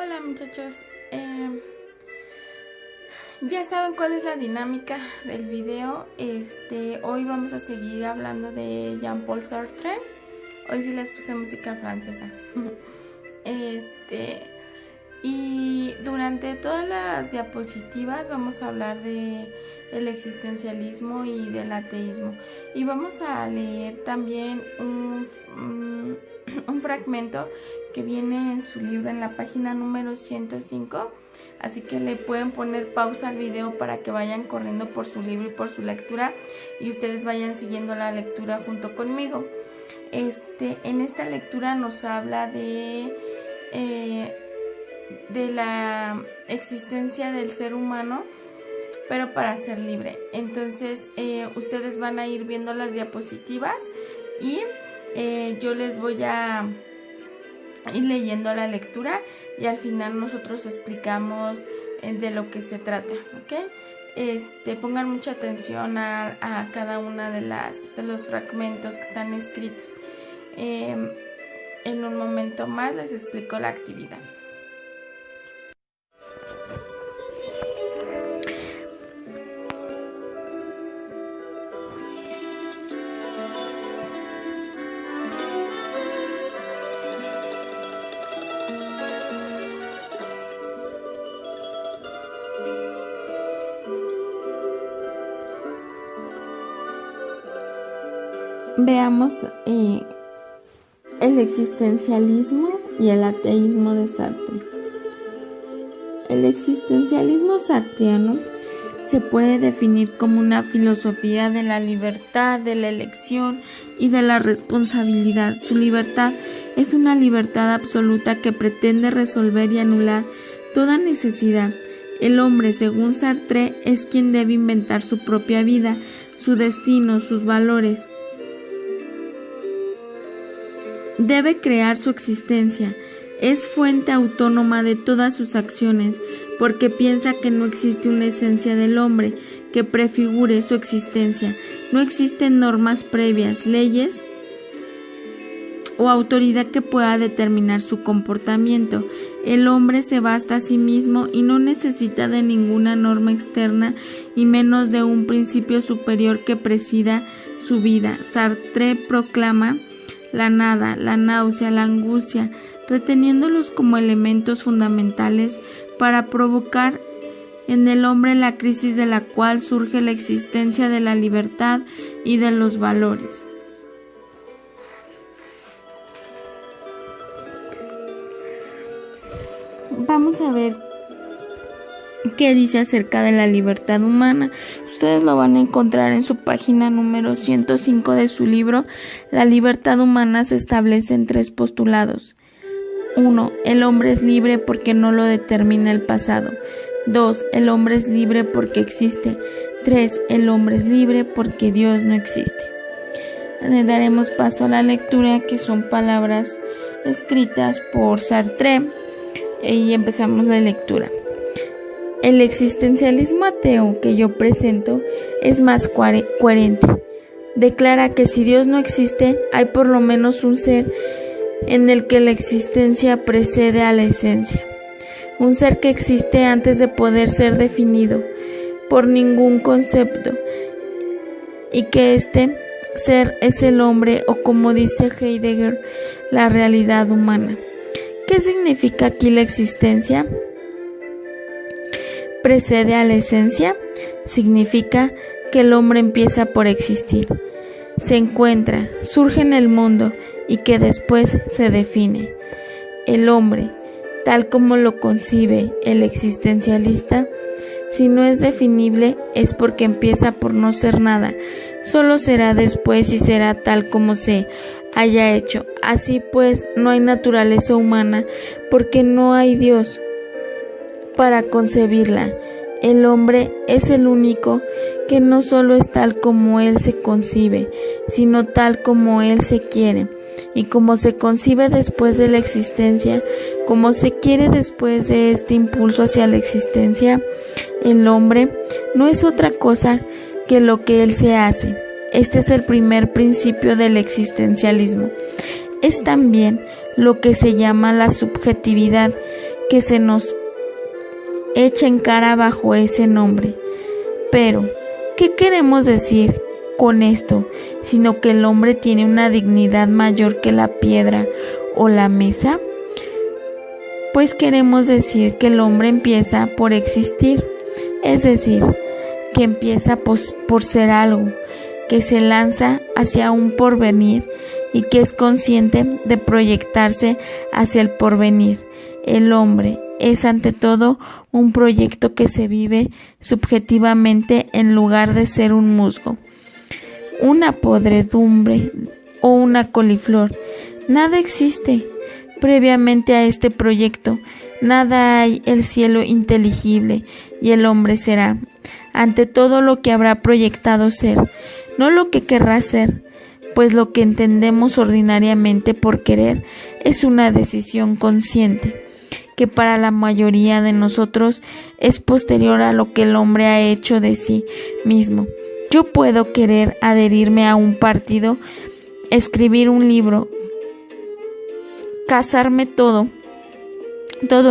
Hola muchachos, ya saben cuál es la dinámica del video. Hoy vamos a seguir hablando de Jean-Paul Sartre. Hoy sí les puse música francesa. Y durante todas las diapositivas vamos a hablar de el existencialismo y del ateísmo. Y vamos a leer también un fragmento que viene en su libro en la página número 105. Así que le pueden poner pausa al video para que vayan corriendo por su libro y por su lectura y ustedes vayan siguiendo la lectura junto conmigo. En esta lectura nos habla de la existencia del ser humano, pero para ser libre. Entonces ustedes van a ir viendo las diapositivas y yo les voy a ir leyendo la lectura y al final nosotros explicamos de lo que se trata, ¿ok? Pongan mucha atención a cada una de los fragmentos que están escritos. En un momento más les explico la actividad. Veamos el existencialismo y el ateísmo de Sartre. El existencialismo sartreano se puede definir como una filosofía de la libertad, de la elección y de la responsabilidad. Su libertad es una libertad absoluta que pretende resolver y anular toda necesidad. El hombre, según Sartre, es quien debe inventar su propia vida, su destino, sus valores. Debe crear su existencia, es fuente autónoma de todas sus acciones, porque piensa que no existe una esencia del hombre que prefigure su existencia. No existen normas previas, leyes o autoridad que pueda determinar su comportamiento. El hombre se basta a sí mismo y no necesita de ninguna norma externa y menos de un principio superior que presida su vida. Sartre proclama la nada, la náusea, la angustia, reteniéndolos como elementos fundamentales para provocar en el hombre la crisis de la cual surge la existencia de la libertad y de los valores. Vamos a ver qué dice acerca de la libertad humana. Ustedes lo van a encontrar en su página número 105 de su libro. La libertad humana se establece en tres postulados. 1. El hombre es libre porque no lo determina el pasado. 2. El hombre es libre porque existe. 3. El hombre es libre porque Dios no existe. Le daremos paso a la lectura, que son palabras escritas por Sartre, y empezamos la lectura. El existencialismo ateo que yo presento es más coherente. Declara que si Dios no existe, hay por lo menos un ser en el que la existencia precede a la esencia. Un ser que existe antes de poder ser definido por ningún concepto, y que este ser es el hombre, o como dice Heidegger, la realidad humana. ¿Qué significa aquí la existencia? Precede a la esencia, significa que el hombre empieza por existir, se encuentra, surge en el mundo y que después se define. El hombre, tal como lo concibe el existencialista, si no es definible es porque empieza por no ser nada, solo será después y será tal como se haya hecho. Así pues, no hay naturaleza humana porque no hay Dios para concebirla. El hombre es el único que no solo es tal como él se concibe, sino tal como él se quiere. Y como se concibe después de la existencia, como se quiere después de este impulso hacia la existencia, el hombre no es otra cosa que lo que él se hace. Este es el primer principio del existencialismo. Es también lo que se llama la subjetividad, que se nos echa en cara bajo ese nombre. Pero, ¿qué queremos decir con esto? Sino que el hombre tiene una dignidad mayor que la piedra o la mesa. Pues queremos decir que el hombre empieza por existir, es decir, que empieza por ser algo, que se lanza hacia un porvenir y que es consciente de proyectarse hacia el porvenir. El hombre es ante todo un proyecto que se vive subjetivamente en lugar de ser un musgo, una podredumbre o una coliflor. Nada existe previamente a este proyecto, nada hay el cielo inteligible, y el hombre será, ante todo, lo que habrá proyectado ser, no lo que querrá ser, pues lo que entendemos ordinariamente por querer es una decisión consciente, que para la mayoría de nosotros es posterior a lo que el hombre ha hecho de sí mismo. Yo puedo querer adherirme a un partido, escribir un libro, casarme, todo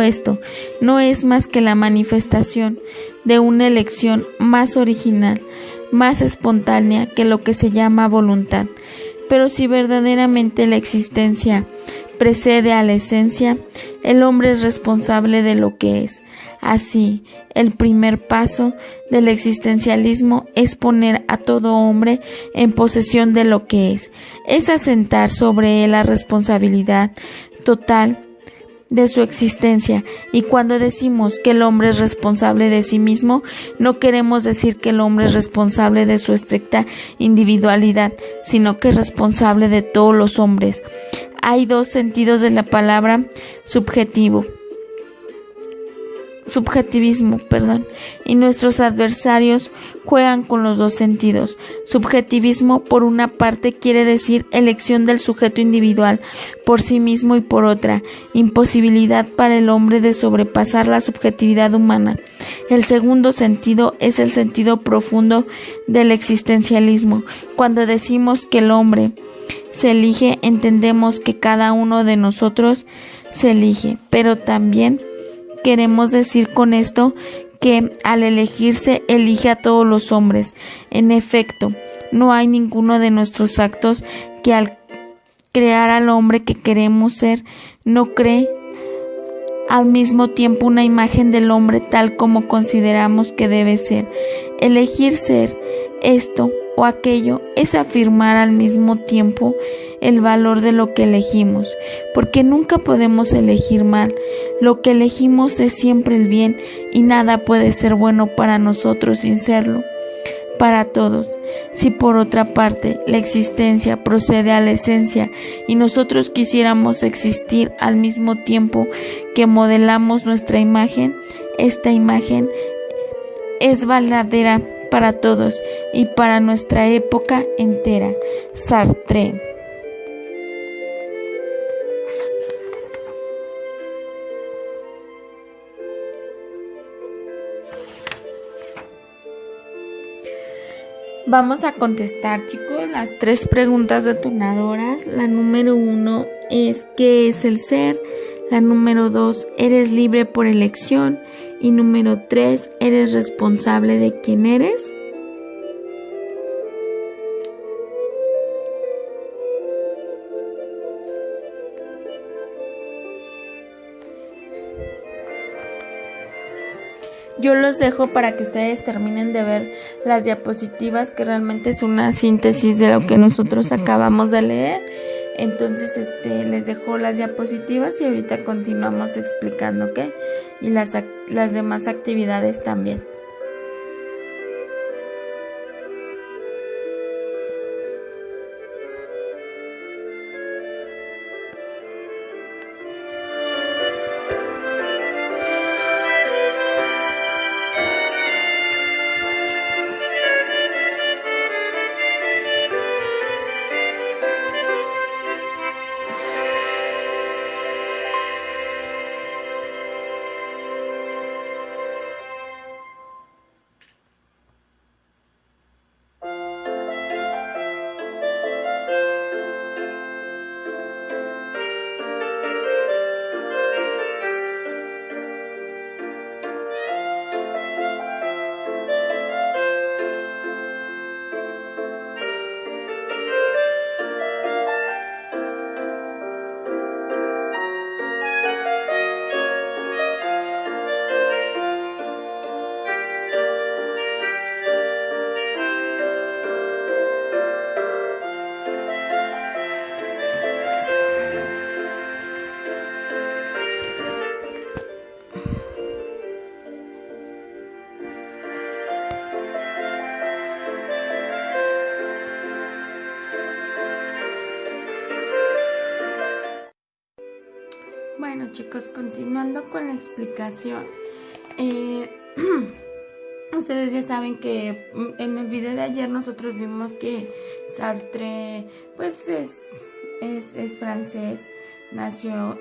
esto no es más que la manifestación de una elección más original, más espontánea que lo que se llama voluntad. Pero si verdaderamente la existencia precede a la esencia, el hombre es responsable de lo que es. Así, el primer paso del existencialismo es poner a todo hombre en posesión de lo que es asentar sobre él la responsabilidad total de su existencia. Y cuando decimos que el hombre es responsable de sí mismo, no queremos decir que el hombre es responsable de su estricta individualidad, sino que es responsable de todos los hombres. Hay dos sentidos de la palabra subjetivismo, y nuestros adversarios juegan con los dos sentidos. Subjetivismo, por una parte, quiere decir elección del sujeto individual por sí mismo, y por otra, imposibilidad para el hombre de sobrepasar la subjetividad humana. El segundo sentido es el sentido profundo del existencialismo. Cuando decimos que el hombre se elige, entendemos que cada uno de nosotros se elige, pero también queremos decir con esto que al elegirse elige a todos los hombres. En efecto, no hay ninguno de nuestros actos que al crear al hombre que queremos ser, no cree al mismo tiempo una imagen del hombre tal como consideramos que debe ser. Elegir ser esto o aquello es afirmar al mismo tiempo el valor de lo que elegimos, porque nunca podemos elegir mal. Lo que elegimos es siempre el bien, y nada puede ser bueno para nosotros sin serlo para todos. Si por otra parte la existencia procede a la esencia y nosotros quisiéramos existir al mismo tiempo que modelamos nuestra imagen, esta imagen es verdadera para todos y para nuestra época entera. Sartre. Vamos a contestar, chicos, las 3 preguntas detonadoras. La número 1 es: ¿qué es el ser? La número 2, ¿eres libre por elección? Y número 3, ¿eres responsable de quién eres? Yo los dejo para que ustedes terminen de ver las diapositivas, que realmente es una síntesis de lo que nosotros acabamos de leer. Entonces, les dejo las diapositivas y ahorita continuamos explicando, ¿ok? Y las demás actividades también. continuando con la explicación, ustedes ya saben que en el video de ayer nosotros vimos que Sartre pues es francés, nació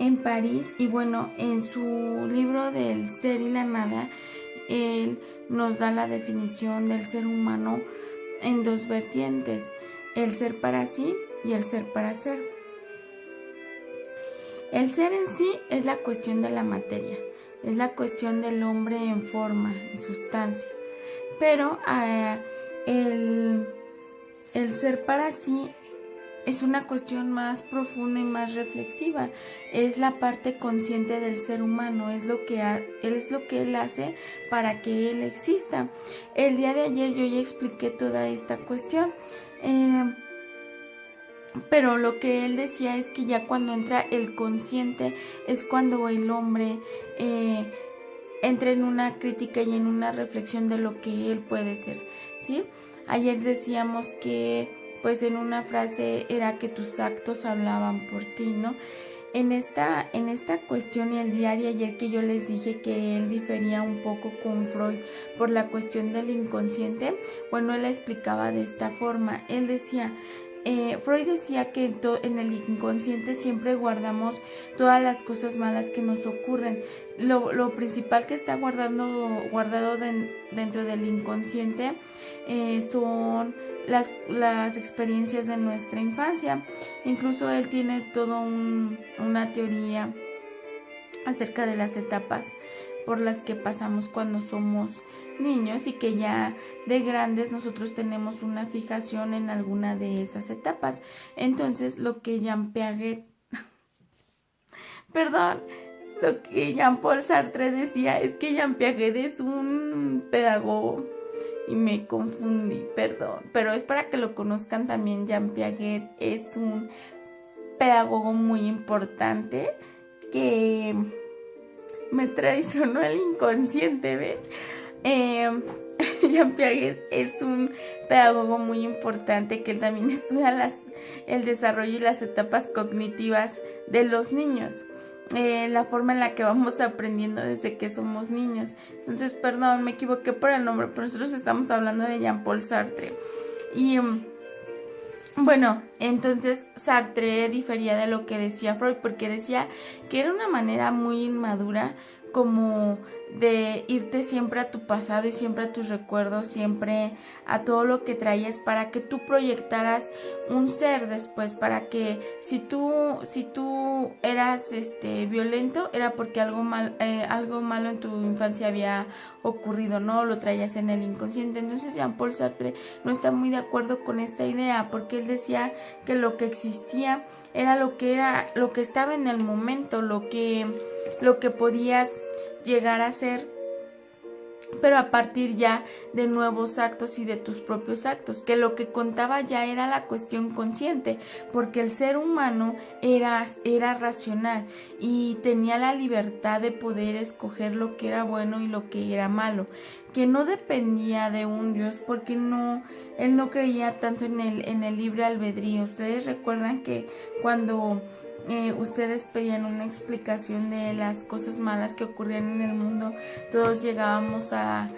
en París y bueno, en su libro del ser y la nada, él nos da la definición del ser humano en dos vertientes, el ser para sí y el ser para ser. El ser en sí es la cuestión de la materia, es la cuestión del hombre en forma, en sustancia, pero el ser para sí es una cuestión más profunda y más reflexiva, es la parte consciente del ser humano, es lo que él hace para que él exista. El día de ayer yo ya expliqué toda esta cuestión, pero lo que él decía es que ya cuando entra el consciente es cuando el hombre entra en una crítica y en una reflexión de lo que él puede ser, ¿sí? Ayer decíamos que pues en una frase era que tus actos hablaban por ti, ¿no? En esta cuestión y el día de ayer que yo les dije que él difería un poco con Freud por la cuestión del inconsciente, bueno, él la explicaba de esta forma. Él decía, Freud decía que en el inconsciente siempre guardamos todas las cosas malas que nos ocurren. Lo principal que está guardado dentro del inconsciente son las experiencias de nuestra infancia. Incluso él tiene toda una teoría acerca de las etapas por las que pasamos cuando somos niños y que ya de grandes nosotros tenemos una fijación en alguna de esas etapas. Entonces lo que Jean Piaget lo que Jean-Paul Sartre decía es que Jean Piaget es un pedagogo y me confundí, perdón, pero es para que lo conozcan también. Jean Piaget es un pedagogo muy importante que me traicionó el inconsciente, ¿ves? Jean Piaget es un pedagogo muy importante que también estudia el desarrollo y las etapas cognitivas de los niños, la forma en la que vamos aprendiendo desde que somos niños. Entonces, perdón, me equivoqué por el nombre, pero nosotros estamos hablando de Jean-Paul Sartre. Y bueno, entonces Sartre difería de lo que decía Freud, porque decía que era una manera muy inmadura como de irte siempre a tu pasado y siempre a tus recuerdos, siempre a todo lo que traías para que tú proyectaras un ser después, para que si tú eras violento era porque algo malo en tu infancia había ocurrido, ¿no? Lo traías en el inconsciente. Entonces Jean-Paul Sartre no está muy de acuerdo con esta idea, porque él decía que lo que existía era lo que estaba en el momento, lo que podías llegar a ser, pero a partir ya de nuevos actos y de tus propios actos, que lo que contaba ya era la cuestión consciente, porque el ser humano era racional y tenía la libertad de poder escoger lo que era bueno y lo que era malo, que no dependía de un Dios, porque él no creía tanto en el libre albedrío. Ustedes recuerdan que cuando ustedes pedían una explicación de las cosas malas que ocurrían en el mundo, todos llegábamos a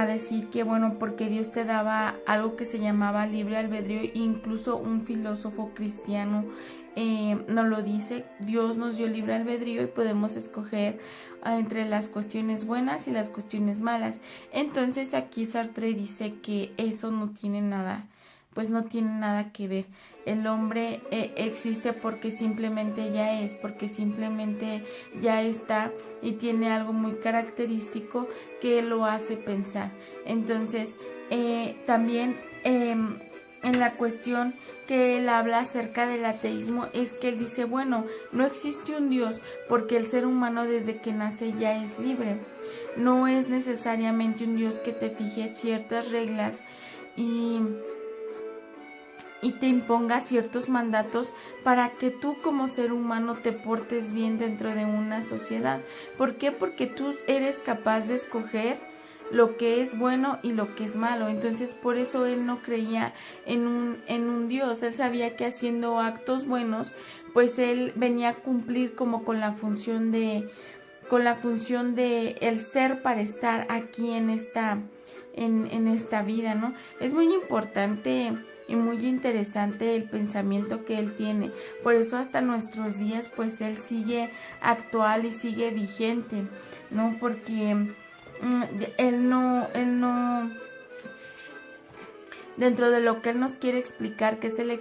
decir que bueno, porque Dios te daba algo que se llamaba libre albedrío. Incluso un filósofo cristiano nos lo dice: Dios nos dio libre albedrío y podemos escoger entre las cuestiones buenas y las cuestiones malas. Entonces aquí Sartre dice que eso no tiene nada que ver. El hombre existe porque simplemente ya es, porque simplemente ya está y tiene algo muy característico que lo hace pensar. Entonces, también en la cuestión que él habla acerca del ateísmo es que él dice, bueno, no existe un Dios porque el ser humano desde que nace ya es libre. No es necesariamente un Dios que te fije ciertas reglas y te imponga ciertos mandatos para que tú como ser humano te portes bien dentro de una sociedad. ¿Por qué? Porque tú eres capaz de escoger lo que es bueno y lo que es malo. Entonces por eso él no creía en un Dios. Él sabía que haciendo actos buenos pues él venía a cumplir como con la función de el ser para estar aquí en esta vida, ¿no? Es muy importante y muy interesante el pensamiento que él tiene. Por eso hasta nuestros días pues él sigue actual y sigue vigente, ¿no? Porque él no dentro de lo que él nos quiere explicar, que es el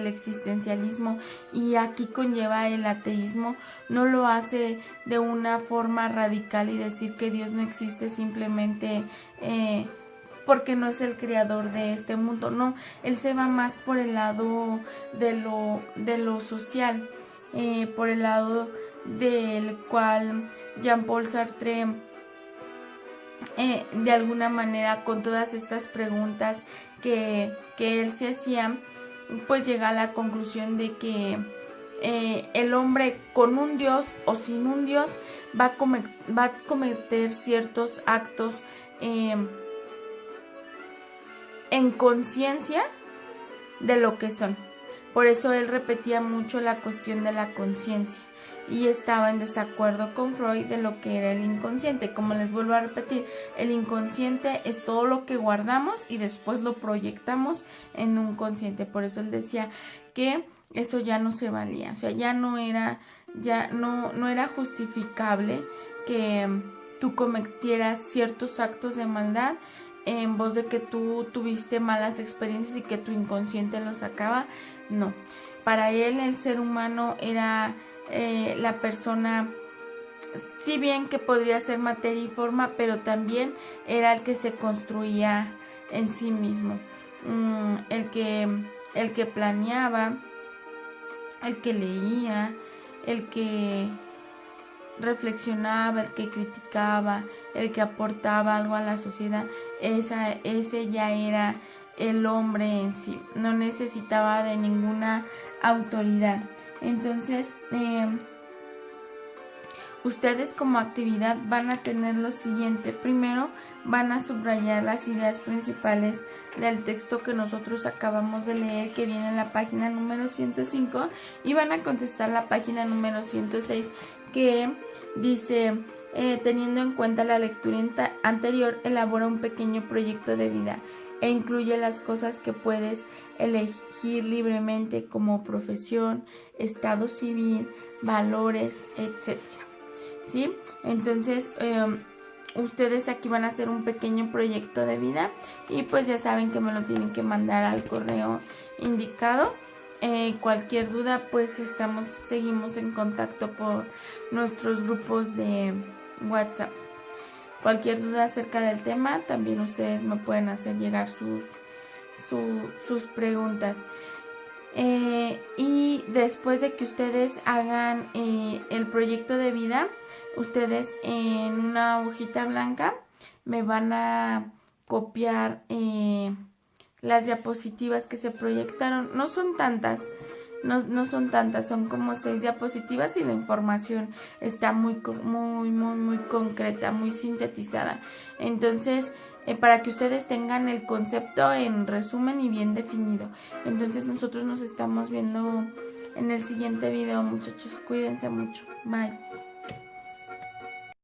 existencialismo, y aquí conlleva el ateísmo, no lo hace de una forma radical y decir que Dios no existe simplemente porque no es el creador de este mundo. No, él se va más por el lado de lo social, por el lado del cual Jean-Paul Sartre de alguna manera, con todas estas preguntas que él se hacía, pues llega a la conclusión de que el hombre con un Dios o sin un Dios va a cometer ciertos actos en conciencia de lo que son. Por eso él repetía mucho la cuestión de la conciencia y estaba en desacuerdo con Freud de lo que era el inconsciente. Como les vuelvo a repetir, el inconsciente es todo lo que guardamos y después lo proyectamos en un consciente. Por eso él decía que eso ya no se valía, o sea, ya no era justificable que tú cometieras ciertos actos de maldad en voz de que tú tuviste malas experiencias y que tu inconsciente lo sacaba. No, para él el ser humano era la persona, si bien que podría ser materia y forma, pero también era el que se construía en sí mismo, el que planeaba, el que leía, el que reflexionaba, el que criticaba, el que aportaba algo a la sociedad. Ese ya era el hombre en sí, no necesitaba de ninguna autoridad. Entonces, ustedes como actividad van a tener lo siguiente. Primero, van a subrayar las ideas principales del texto que nosotros acabamos de leer, que viene en la página número 105, y van a contestar la página número 106, que dice: teniendo en cuenta la lectura anterior, elabora un pequeño proyecto de vida e incluye las cosas que puedes elegir libremente, como profesión, estado civil, valores, etc. ¿Sí? Entonces, ustedes aquí van a hacer un pequeño proyecto de vida y pues ya saben que me lo tienen que mandar al correo indicado. Cualquier duda, pues seguimos en contacto por nuestros grupos de WhatsApp. Cualquier duda acerca del tema, también ustedes me pueden hacer llegar sus preguntas. Y después de que ustedes hagan el proyecto de vida, ustedes en una hojita blanca me van a copiar las diapositivas que se proyectaron. No son tantas, son como 6 diapositivas y la información está muy concreta, muy sintetizada. Entonces, para que ustedes tengan el concepto en resumen y bien definido. Entonces, nosotros nos estamos viendo en el siguiente video, muchachos. Cuídense mucho. Bye.